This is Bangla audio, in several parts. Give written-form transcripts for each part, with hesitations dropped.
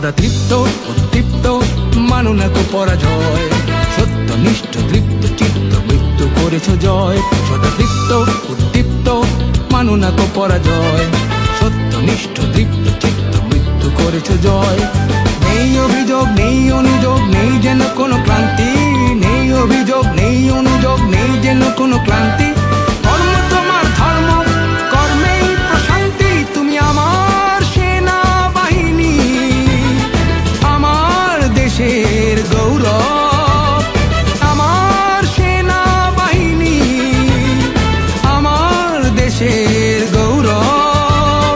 সদা তৃপ্ত উদ্দীপ্ত মানো না কো পরাজয়, সত্যনিষ্ঠ তৃপ্ত চিত্ত মৃত্যু করেছ জয়। সদা তৃপ্ত উদ্দীপ্ত মানো না কো পরাজয়, সত্যনিষ্ঠ তৃপ্ত চিত্ত মৃত্যু করেছ জয়। নেই অভিযোগ নেই অনুযোগ নেই যেন কোনো ক্লান্তি, নেই অভিযোগ নেই অনুযোগ নেই যেন কোনো ক্লান্তি। কর্ম তোমার ধর্ম কর্মেই প্রশান্তি, তুমি আমার সেনাবাহিনী, আমার দেশের গৌরব, আমার সেনাবাহিনী, আমার দেশের গৌরব।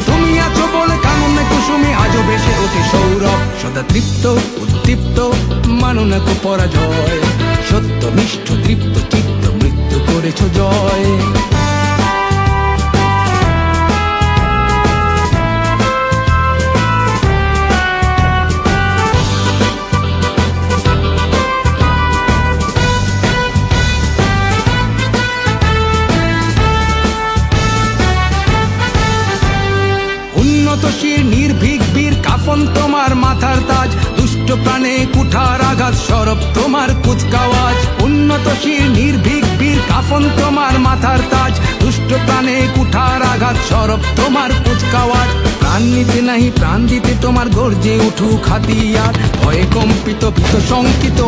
তুমি আছো বলে কাননে কুসুমে আজও বেশে ওঠে সৌরভ। সদা তৃপ্ত উদ্দীপ্ত মানো না কো পরাজয়, সত্যনিষ্ঠ তৃপ্ত চিত্ত মৃত্যু করেছ জয়। উন্নতশীল নির্ভীক বীর কাফন তোমার মাথার তাজ, দুষ্ট প্রাণে কুঠার আঘাত সরব তোমার কুচকাওয়াজ। উন্নতশীল নির্ভীক বীর কাফন তোমার মাথার তাজ, দুষ্ট প্রাণে কুঠার আঘাত সরব তোমার কুচকাওয়াজ। প্রাণ নিতে নাহি প্রাণ দিতে তোমার গর্জে উঠুক হাতিয়ার, ভয়ে কম্পিত ভীত শঙ্কিত